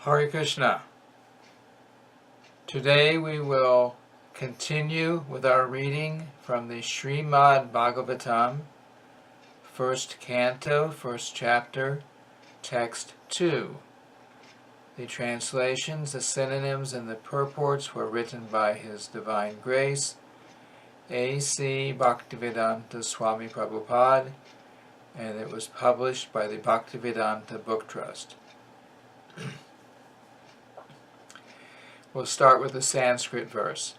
Hare Krishna. Today we will continue with our reading from the Srimad Bhagavatam, first canto, first chapter, text 2. The translations, the synonyms, and the purports were written by His Divine Grace, A.C. Bhaktivedanta Swami Prabhupada, and it was published by the Bhaktivedanta Book Trust. We'll start with the Sanskrit verse.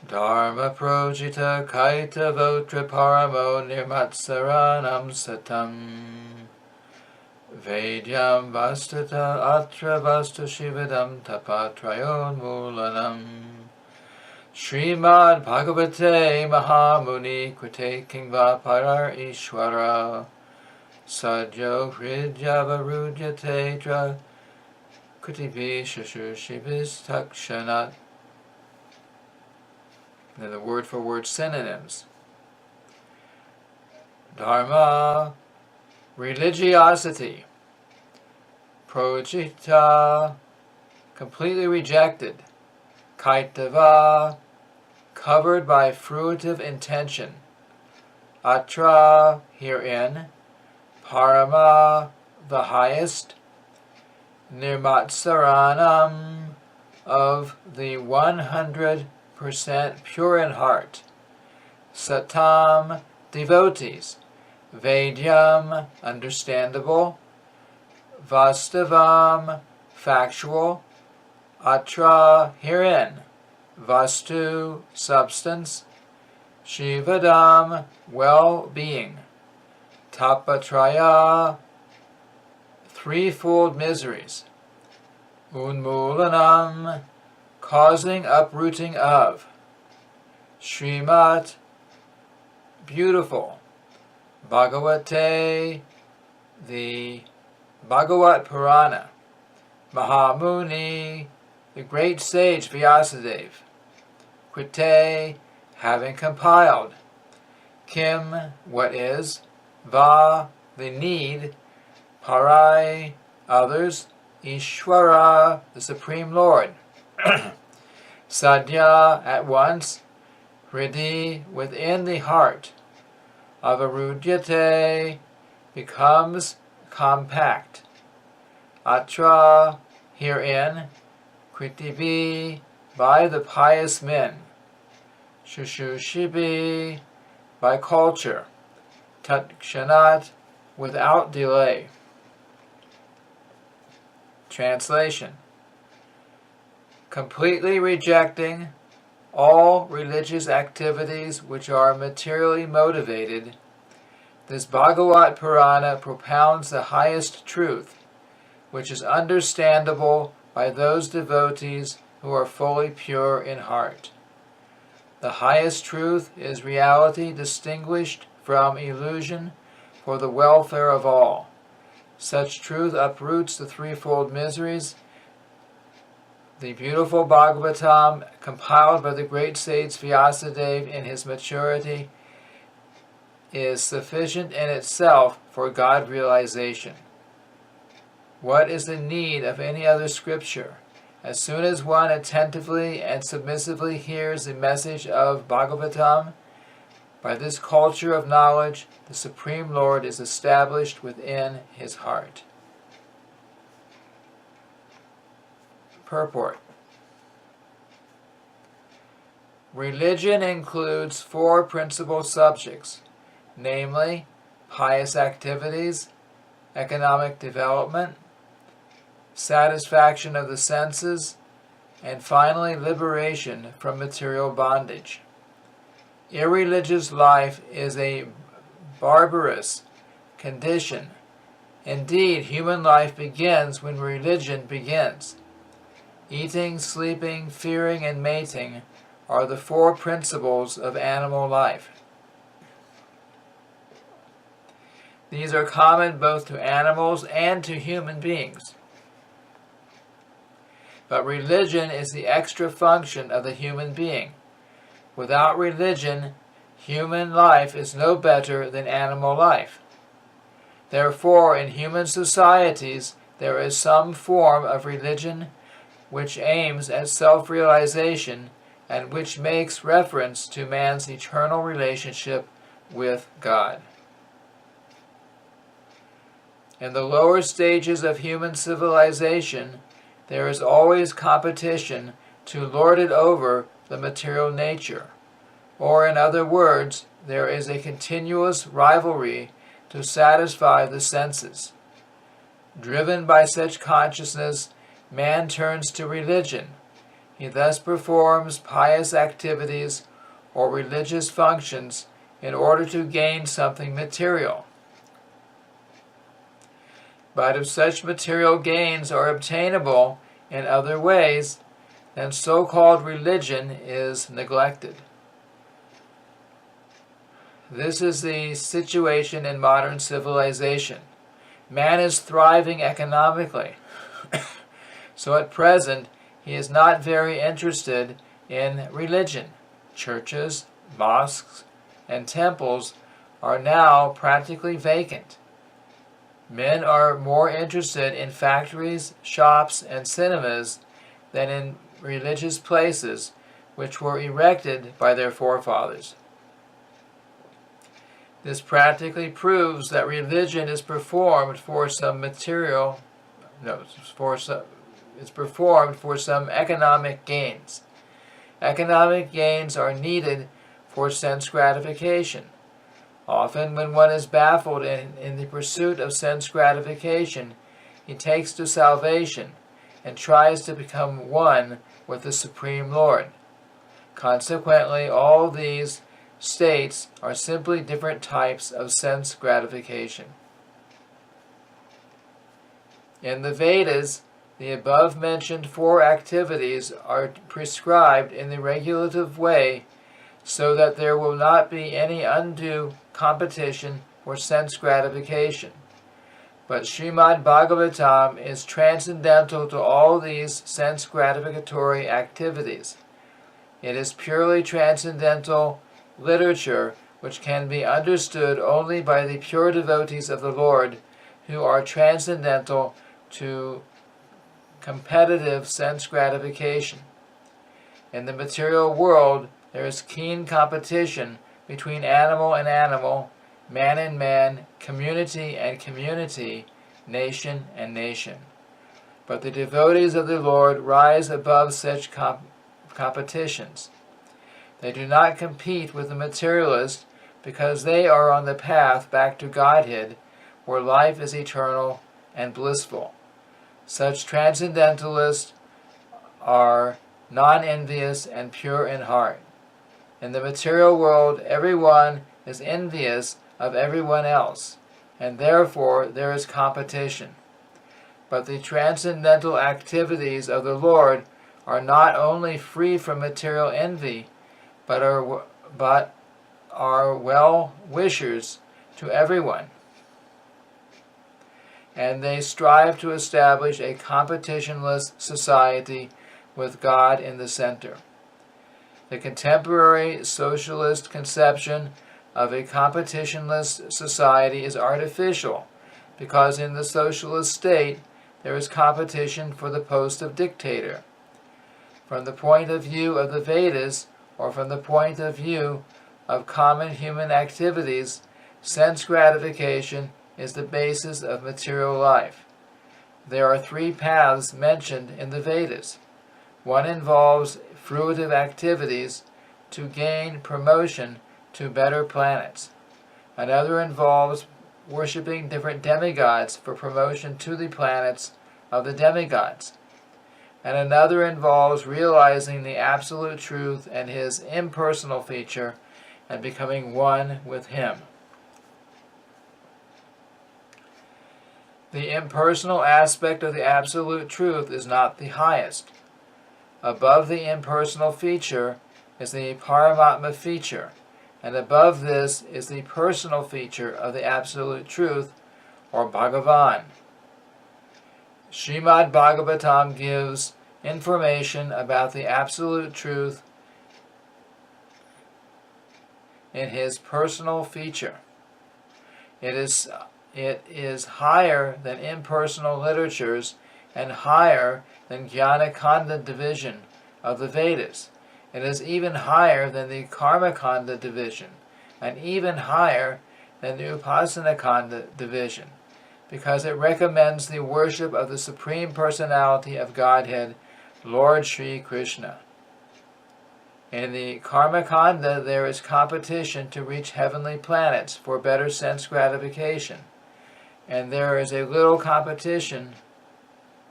Dharma projita kaita votra paramo nirmatsaranam satam Vedyam vastata atra vastu shivadam tapatrayon mulanam Srimad Bhagavate Mahamuni Krite Kingva Parar Ishwara Sadyo Hridyavarudyate Dra Kritivi Shashushivis Takshanat. Then the word for word synonyms. Dharma, religiosity. Projita, completely rejected. Kaitava, covered by fruitive intention. Atra, herein. Parama, the highest. Nirmatsaranam, of the 100% pure in heart. Satam, devotees. Vedyam, understandable. Vastavam, factual. Atra, herein. Vastu, substance. Shivadam, well-being. Tapatraya, threefold miseries. Unmulanam, causing uprooting of. Srimat, beautiful. Bhagavate, the Bhagavat Purana. Mahamuni, the great sage Vyasadeva. Krite, having compiled. Kim, what is. Va, the need. Parai, others. Ishwara, the Supreme Lord. Sadhya, at once. Hridi, within the heart. Avarudyate, becomes compact. Atra, herein. Kritivi, by the pious men. Shushushibi, by culture. Takshanat, without delay. Translation. Completely rejecting all religious activities which are materially motivated, this Bhagavat Purana propounds the highest truth, which is understandable by those devotees who are fully pure in heart. The highest truth is reality distinguished from illusion for the welfare of all. Such truth uproots the threefold miseries. The beautiful Bhagavatam, compiled by the great sage Vyasadeva in his maturity, is sufficient in itself for God realization. What is the need of any other scripture? As soon as one attentively and submissively hears the message of Bhagavatam, by this culture of knowledge, the Supreme Lord is established within his heart. Purport. Religion includes 4 principal subjects, namely, pious activities, economic development, satisfaction of the senses, and finally liberation from material bondage. Irreligious life is a barbarous condition. Indeed, human life begins when religion begins. Eating, sleeping, fearing, and mating are the 4 principles of animal life. These are common both to animals and to human beings. But religion is the extra function of the human being. Without religion, human life is no better than animal life. Therefore, in human societies, there is some form of religion which aims at self-realization and which makes reference to man's eternal relationship with God. In the lower stages of human civilization, there is always competition to lord it over the material nature, or in other words, there is a continuous rivalry to satisfy the senses. Driven by such consciousness, man turns to religion. He thus performs pious activities or religious functions in order to gain something material. But if such material gains are obtainable in other ways, then so-called religion is neglected. This is the situation in modern civilization. Man is thriving economically, so at present he is not very interested in religion. Churches, mosques, and temples are now practically vacant. Men are more interested in factories, shops, and cinemas than in religious places which were erected by their forefathers. This practically proves that religion is performed for some economic gains. Economic gains are needed for sense gratification. Often when one is baffled in the pursuit of sense gratification, he takes to salvation and tries to become one with the Supreme Lord. Consequently, all these states are simply different types of sense gratification. In the Vedas, the above-mentioned 4 activities are prescribed in the regulative way so that there will not be any undue competition for sense gratification. But Srimad Bhagavatam is transcendental to all these sense gratificatory activities. It is purely transcendental literature which can be understood only by the pure devotees of the Lord who are transcendental to competitive sense gratification. In the material world, there is keen competition between animal and animal, man and man, community and community, nation and nation. But the devotees of the Lord rise above such competitions. They do not compete with the materialist because they are on the path back to Godhead, where life is eternal and blissful. Such transcendentalists are non-envious and pure in heart. In the material world, everyone is envious of everyone else, and therefore there is competition. But the transcendental activities of the Lord are not only free from material envy, but are well-wishers to everyone. And they strive to establish a competitionless society with God in the center. The contemporary socialist conception of a competitionless society is artificial, because in the socialist state there is competition for the post of dictator. From the point of view of the Vedas, or from the point of view of common human activities, sense gratification is the basis of material life. There are 3 paths mentioned in the Vedas. One involves fruitive activities to gain promotion to better planets. Another involves worshipping different demigods for promotion to the planets of the demigods. And another involves realizing the absolute truth and his impersonal feature and becoming one with him. The impersonal aspect of the absolute truth is not the highest. Above the impersonal feature is the Paramatma feature, and above this is the personal feature of the absolute truth, or Bhagavan. Srimad Bhagavatam gives information about the absolute truth in his personal feature. It is it is higher than impersonal literatures and higher than Jnana-Kanda division of the Vedas. It is even higher than the Karma-Kanda division, and even higher than the Upasana-Kanda division, because it recommends the worship of the Supreme Personality of Godhead, Lord Sri Krishna. In the Karma-Kanda, there is competition to reach heavenly planets for better sense gratification. And there is a little competition,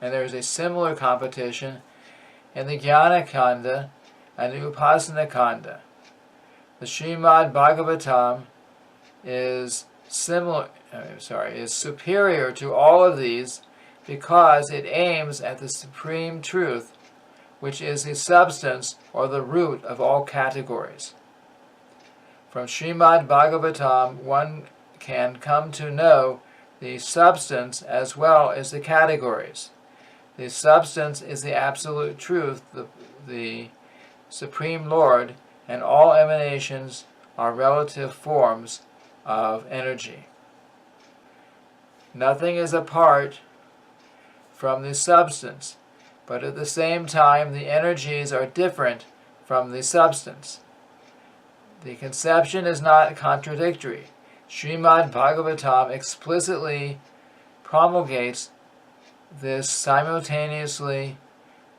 and there is a similar competition in the Jnana-Kanda and the Upasana-Kanda. The Srimad Bhagavatam is superior to all of these because it aims at the supreme truth, which is the substance or the root of all categories. From Srimad Bhagavatam, one can come to know the substance as well as the categories. The substance is the absolute truth, the Supreme Lord, and all emanations are relative forms of energy. Nothing is apart from the substance, but at the same time the energies are different from the substance. The conception is not contradictory. Srimad Bhagavatam explicitly promulgates this simultaneously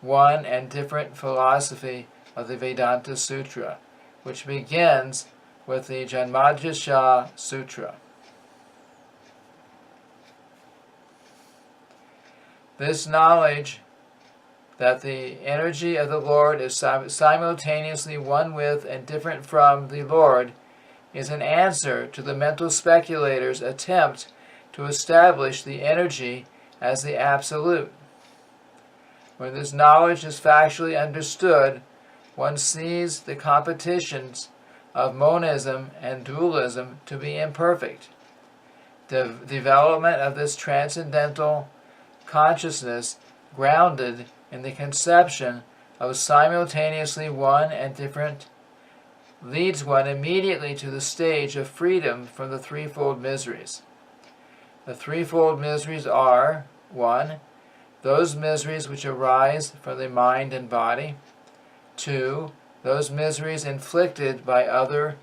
one and different philosophy of the Vedanta Sutra, which begins with the Janmadhyasha Sutra. This knowledge that the energy of the Lord is simultaneously one with and different from the Lord is an answer to the mental speculator's attempt to establish the energy as the absolute. When this knowledge is factually understood, one sees the competitions of monism and dualism to be imperfect. The development of this transcendental consciousness, grounded in the conception of simultaneously one and different, leads one immediately to the stage of freedom from the threefold miseries. The threefold miseries are: 1. Those miseries which arise from the mind and body. 2. Those miseries inflicted by other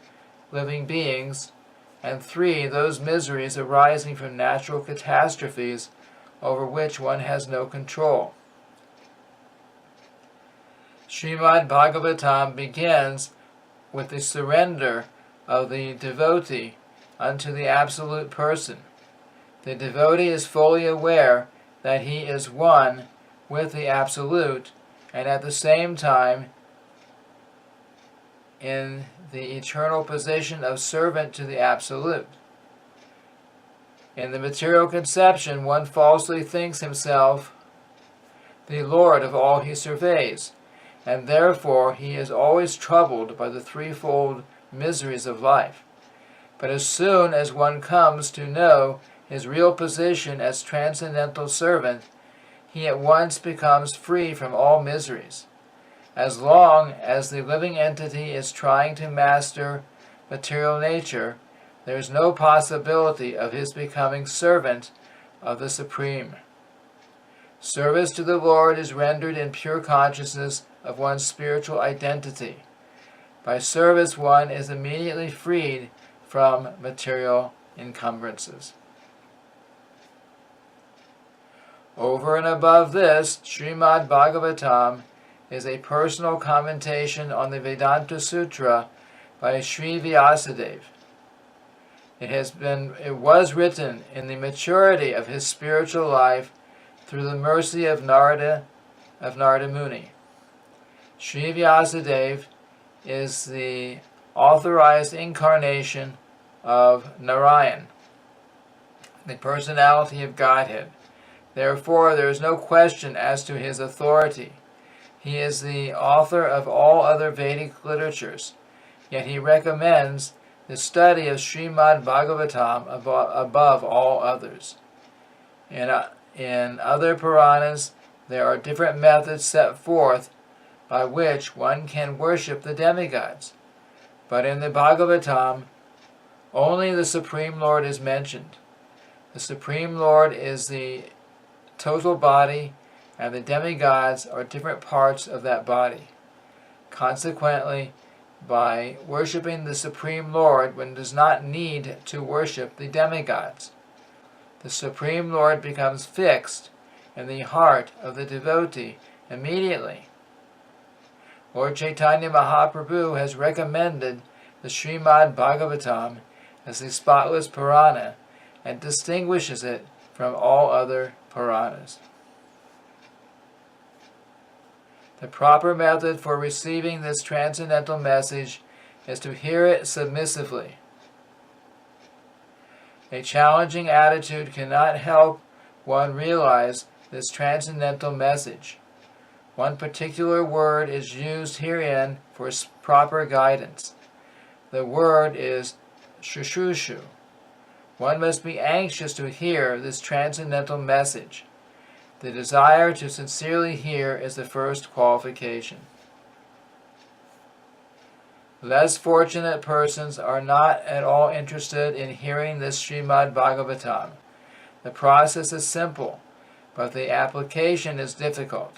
living beings. And 3. Those miseries arising from natural catastrophes over which one has no control. Srimad Bhagavatam begins with the surrender of the devotee unto the Absolute Person. The devotee is fully aware that he is one with the Absolute, and at the same time in the eternal position of servant to the Absolute. In the material conception, one falsely thinks himself the Lord of all he surveys, and therefore he is always troubled by the threefold miseries of life. But as soon as one comes to know his real position as transcendental servant, he at once becomes free from all miseries. As long as the living entity is trying to master material nature, there is no possibility of his becoming servant of the Supreme. Service to the Lord is rendered in pure consciousness of one's spiritual identity. By service, one is immediately freed from material encumbrances. Over and above this, Srimad Bhagavatam is a personal commentation on the Vedanta Sutra by Sri Vyasadeva. It was written in the maturity of his spiritual life through the mercy of Narada Muni. Sri Vyasadeva is the authorized incarnation of Narayan, the personality of Godhead. Therefore, there is no question as to his authority. He is the author of all other Vedic literatures, yet he recommends the study of Srimad Bhagavatam above all others. In other Puranas, there are different methods set forth by which one can worship the demigods. But in the Bhagavatam, only the Supreme Lord is mentioned. The The Supreme Lord is the total body, and the demigods are different parts of that body. Consequently, by worshiping the Supreme Lord, one does not need to worship the demigods. The Supreme Lord becomes fixed in the heart of the devotee immediately. Lord Chaitanya Mahaprabhu has recommended the Srimad Bhagavatam as the spotless Purana and distinguishes it from all other Puranas. The proper method for receiving this transcendental message is to hear it submissively. A challenging attitude cannot help one realize this transcendental message. One particular word is used herein for proper guidance. The word is shushushu. One must be anxious to hear this transcendental message. The desire to sincerely hear is the first qualification. Less fortunate persons are not at all interested in hearing this Srimad Bhagavatam. The process is simple, but the application is difficult.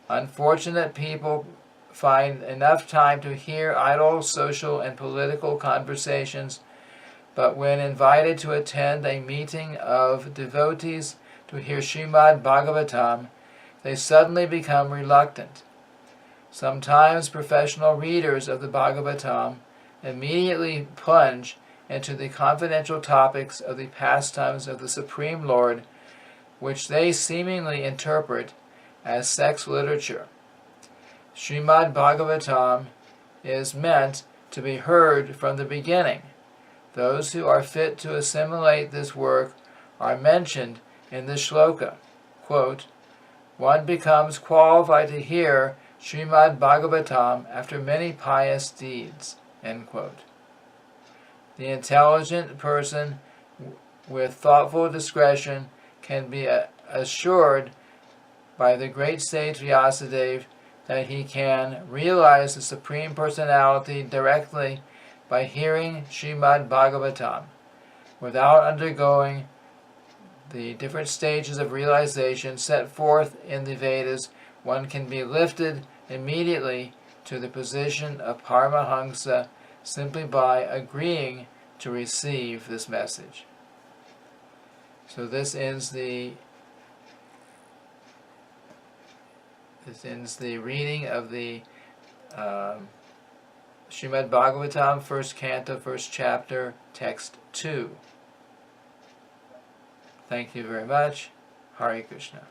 Unfortunate people find enough time to hear idle social and political conversations, but when invited to attend a meeting of devotees to hear Srimad Bhagavatam, they suddenly become reluctant. Sometimes professional readers of the Bhagavatam immediately plunge into the confidential topics of the pastimes of the Supreme Lord, which they seemingly interpret as sex literature. Srimad Bhagavatam is meant to be heard from the beginning. Those who are fit to assimilate this work are mentioned in this shloka. Quote, one becomes qualified to hear Srimad Bhagavatam after many pious deeds. End quote. The intelligent person with thoughtful discretion can be assured by the great sage Vyasadeva that he can realize the Supreme Personality directly by hearing Srimad Bhagavatam. Without undergoing the different stages of realization set forth in the Vedas, one can be lifted immediately to the position of Paramahamsa simply by agreeing to receive this message. So this ends the reading of the Srimad Bhagavatam, first canto, first chapter, text 2. Thank you very much. Hare Krishna.